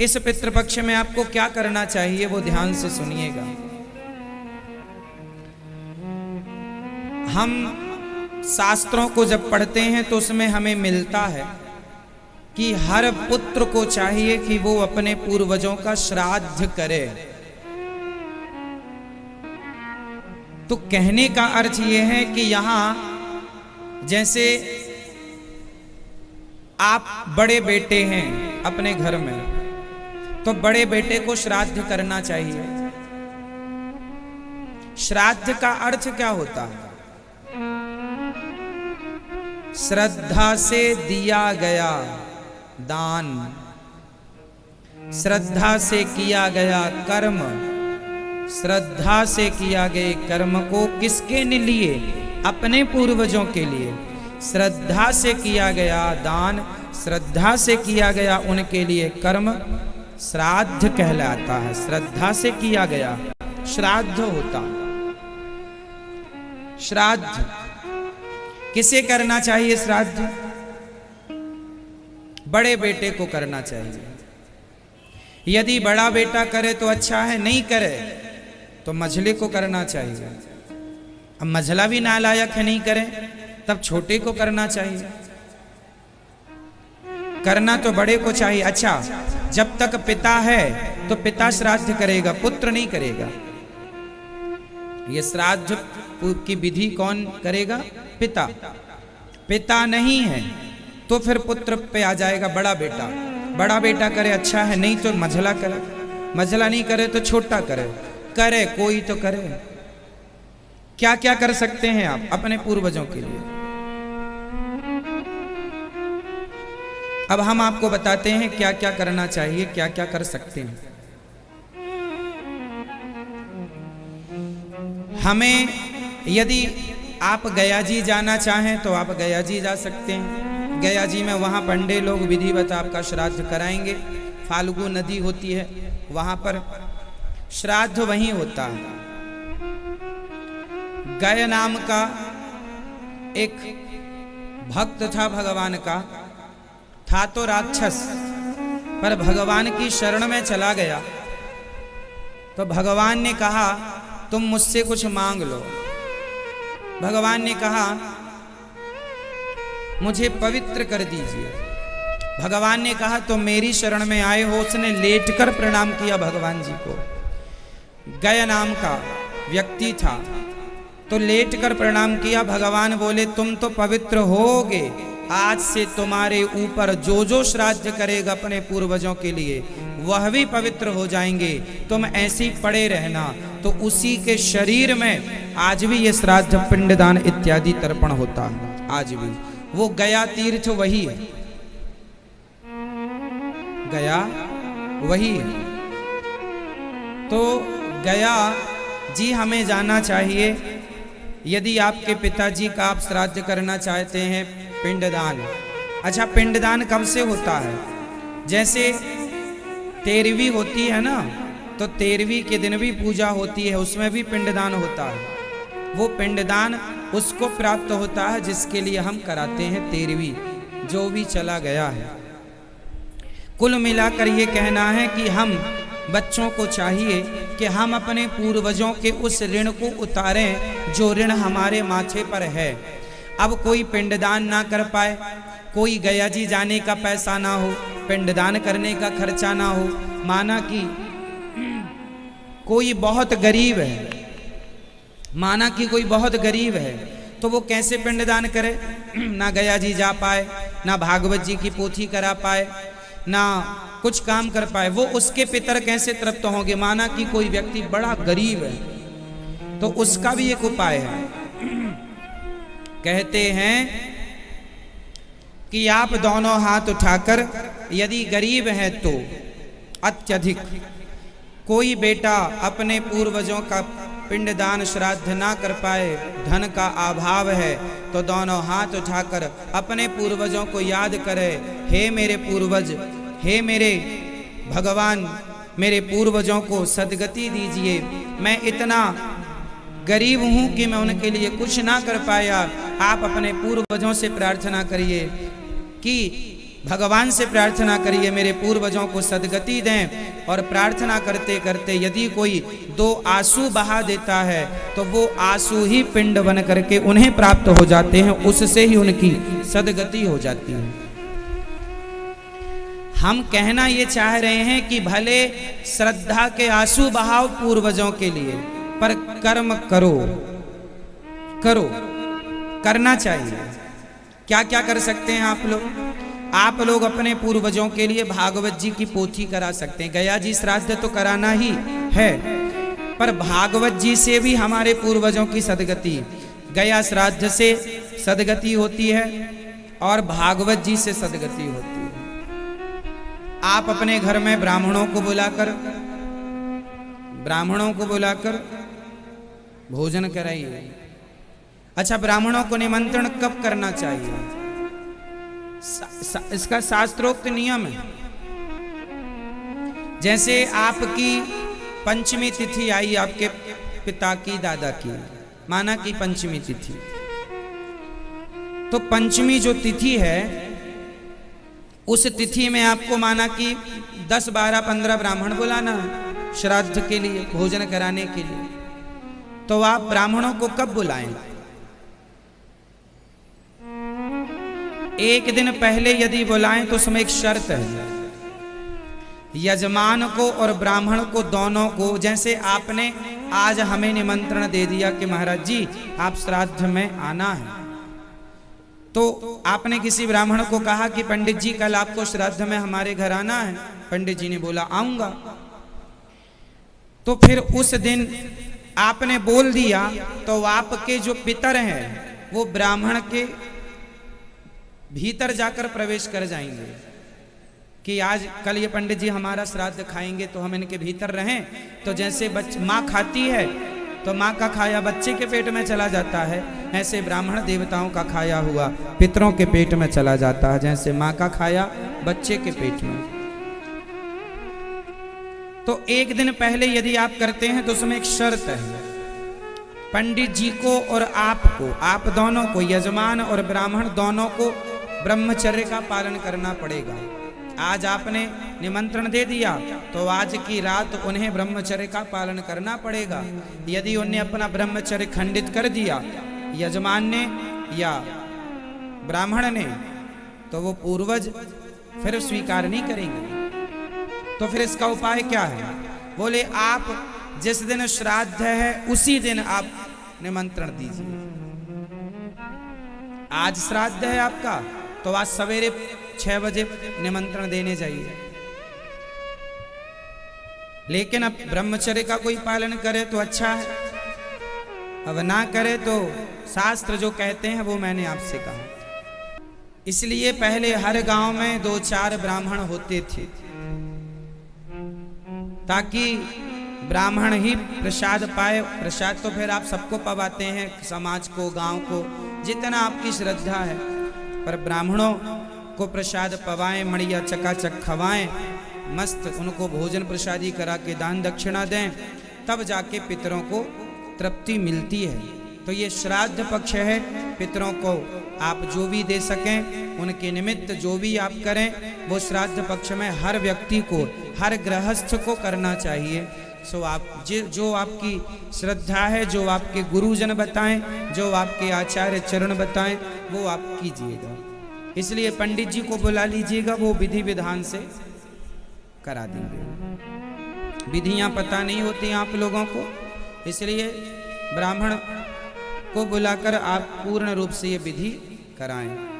इस पितृपक्ष में आपको क्या करना चाहिए वो ध्यान से सुनिएगा। हम शास्त्रों को जब पढ़ते हैं तो उसमें हमें मिलता है कि हर पुत्र को चाहिए कि वो अपने पूर्वजों का श्राद्ध करे। तो कहने का अर्थ ये है कि यहां जैसे आप बड़े बेटे हैं अपने घर में, तो बड़े बेटे को श्राद्ध करना चाहिए। श्राद्ध का अर्थ क्या होता है? श्रद्धा से दिया गया दान, श्रद्धा से किया गया कर्म, श्रद्धा से किया गए कर्म को किसके लिए? अपने पूर्वजों के लिए। श्रद्धा से किया गया दान, श्रद्धा से किया गया उनके लिए कर्म श्राद्ध कहलाता है। श्रद्धा से किया गया श्राद्ध होता है। श्राद्ध किसे करना चाहिए? श्राद्ध बड़े बेटे को करना चाहिए। यदि बड़ा बेटा करे तो अच्छा है, नहीं करे तो मझले को करना चाहिए। अब मझला भी नालायक है, नहीं करे तब छोटे को करना चाहिए। करना तो बड़े को चाहिए। अच्छा, जब तक पिता है तो पिता श्राद्ध करेगा, पुत्र नहीं करेगा। ये श्राद्ध की विधि कौन करेगा? पिता। पिता नहीं है तो फिर पुत्र पे आ जाएगा बड़ा बेटा। बड़ा बेटा करे अच्छा है, नहीं तो मझला करे। मझला नहीं करे तो छोटा करे। करे कोई तो करे। क्या क्या कर सकते हैं आप अपने पूर्वजों के लिए? अब हम आपको बताते हैं क्या क्या करना चाहिए, क्या क्या कर सकते हैं। हमें यदि आप गया जी जाना चाहें तो आप गया जी जा सकते हैं। गया जी में वहाँ पंडे लोग विधिवत आपका श्राद्ध कराएंगे। फाल्गु नदी होती है वहाँ पर श्राद्ध वहीं होता है। गय नाम का एक भक्त था भगवान का, था तो राक्षस, पर भगवान की शरण में चला गया। तो भगवान ने कहा तुम मुझसे कुछ मांग लो। भगवान ने कहा मुझे पवित्र कर दीजिए। भगवान ने कहा तुम मेरी शरण में आए हो। उसने लेटकर प्रणाम किया भगवान जी को। गय नाम का व्यक्ति था तो लेटकर प्रणाम किया। भगवान बोले तुम तो पवित्र होगे, आज से तुम्हारे ऊपर जो जो श्राद्ध करेगा अपने पूर्वजों के लिए वह भी पवित्र हो जाएंगे। तुम ऐसे ही पड़े रहना। तो उसी के शरीर में आज भी ये श्राद्ध पिंडदान इत्यादि तर्पण होता है। आज भी वो गया तीर्थ वही है, गया वही है। तो गया जी हमें जाना चाहिए। यदि आपके पिताजी का आप श्राद्ध करना चाहते हैं पिंडदान। अच्छा, पिंडदान कब से होता है? जैसे 13वीं होती है ना, तो 13वीं के दिन भी पूजा होती है, उसमें भी पिंडदान होता है। वो पिंडदान उसको प्राप्त होता है जिसके लिए हम कराते हैं 13वीं, जो भी चला गया है। कुल मिलाकर ये कहना है कि हम बच्चों को चाहिए कि हम अपने पूर्वजों के उस ऋण को उतारें जो ऋण हमारे माथे पर है। अब कोई पिंडदान ना कर पाए, कोई गया जी जाने का पैसा ना हो, पिंडदान करने का खर्चा ना हो, माना कि कोई बहुत गरीब है, माना कि कोई बहुत गरीब है, तो वो कैसे पिंडदान करे? ना गया जी जा पाए, ना भागवत जी की पोथी करा पाए, ना कुछ काम कर पाए, वो उसके पितर कैसे तृप्त होंगे? माना कि कोई व्यक्ति बड़ा गरीब है तो उसका भी एक उपाय है। कहते हैं कि आप दोनों हाथ उठाकर, यदि गरीब है तो अत्यधिक, कोई बेटा अपने पूर्वजों का पिंडदान श्राद्ध ना कर पाए, धन का अभाव है, तो दोनों हाथ उठाकर अपने पूर्वजों को याद करे, हे मेरे पूर्वज, हे मेरे भगवान, मेरे पूर्वजों को सदगति दीजिए। मैं इतना गरीब हूं कि मैं उनके लिए कुछ ना कर पाया। आप अपने पूर्वजों से प्रार्थना करिए कि भगवान से प्रार्थना करिए मेरे पूर्वजों को सदगति दें, और प्रार्थना करते करते यदि कोई 2 आंसू बहा देता है तो वो आंसू ही पिंड बन करके उन्हें प्राप्त हो जाते हैं, उससे ही उनकी सदगति हो जाती है। हम कहना ये चाह रहे हैं कि भले श्रद्धा के आंसू बहाओ पूर्वजों के लिए, पर कर्म करो, करना चाहिए। क्या क्या कर सकते हैं आप लोग अपने पूर्वजों के लिए भागवत जी की पोथी करा सकते हैं। गया जी श्राद्ध तो कराना ही है, पर भागवत जी से भी हमारे पूर्वजों की सदगति, गया श्राद्ध से सदगति होती है और भागवत जी से सदगति होती है। आप अपने घर में ब्राह्मणों को बुलाकर भोजन कराइए। अच्छा, ब्राह्मणों को निमंत्रण कब करना चाहिए? इसका शास्त्रोक्त नियम है। जैसे आपकी पंचमी तिथि आई, आपके पिता की, दादा की, माना कि पंचमी तिथि, तो पंचमी जो तिथि है उस तिथि में आपको माना कि 10, 12, 15 ब्राह्मण बुलाना है श्राद्ध के लिए, भोजन कराने के लिए। तो आप ब्राह्मणों को कब बुलाएं? एक दिन पहले यदि बुलाएं तो उसमें एक शर्त है, यजमान को और ब्राह्मण को दोनों को, जैसे आपने आज हमें निमंत्रण दे दिया कि महाराज जी आप श्राद्ध में आना है, तो आपने किसी ब्राह्मण को कहा कि पंडित जी कल आपको श्राद्ध में हमारे घर आना है। पंडित जी ने बोला आऊंगा, तो फिर उस दिन आपने बोल दिया तो आपके जो पितर हैं वो ब्राह्मण के भीतर जाकर प्रवेश कर जाएंगे कि आज कल ये पंडित जी हमारा श्राद्ध खाएंगे तो हम इनके भीतर रहें। तो जैसे माँ खाती है तो माँ का खाया बच्चे के पेट में चला जाता है, ऐसे ब्राह्मण देवताओं का खाया हुआ पितरों के पेट में चला जाता है, जैसे माँ का खाया बच्चे के पेट में। तो एक दिन पहले यदि आप करते हैं तो उसमें एक शर्त है, पंडित जी को और आपको, आप दोनों को, यजमान और ब्राह्मण दोनों को ब्रह्मचर्य का पालन करना पड़ेगा। आज आपने निमंत्रण दे दिया तो आज की रात उन्हें ब्रह्मचर्य का पालन करना पड़ेगा। यदि उन्हें अपना ब्रह्मचर्य खंडित कर दिया यजमान ने या ब्राह्मण ने, तो वो पूर्वज फिर स्वीकार नहीं करेंगे। तो फिर इसका उपाय क्या है? बोले आप जिस दिन श्राद्ध है उसी दिन आप निमंत्रण दीजिए। आज श्राद्ध है आपका तो आज सवेरे 6 बजे निमंत्रण देने जाइए। लेकिन अब ब्रह्मचर्य का कोई पालन करे तो अच्छा है, अब ना करे तो शास्त्र जो कहते हैं वो मैंने आपसे कहा। इसलिए पहले हर गांव में 2-4 ब्राह्मण होते थे ताकि ब्राह्मण ही प्रसाद पाए। प्रसाद तो फिर आप सबको पवाते हैं, समाज को, गांव को, जितना आपकी श्रद्धा है, पर ब्राह्मणों को प्रसाद पवाएं, मड़िया चकाचक खवाएं, मस्त उनको भोजन प्रसादी करा के दान दक्षिणा दें, तब जाके पितरों को तृप्ति मिलती है। तो ये श्राद्ध पक्ष है, पितरों को आप जो भी दे सकें, उनके निमित्त जो भी आप करें, वो श्राद्ध पक्ष में हर व्यक्ति को, हर गृहस्थ को करना चाहिए। सो आप जो आपकी श्रद्धा है, जो आपके गुरुजन बताएं, जो आपके आचार्य चरण बताएं, वो आप कीजिएगा। इसलिए पंडित जी को बुला लीजिएगा, वो विधि विधान से करा देंगे। विधियां पता नहीं होती आप लोगों को, इसलिए ब्राह्मण को बुलाकर आप पूर्ण रूप से ये विधि कराएं।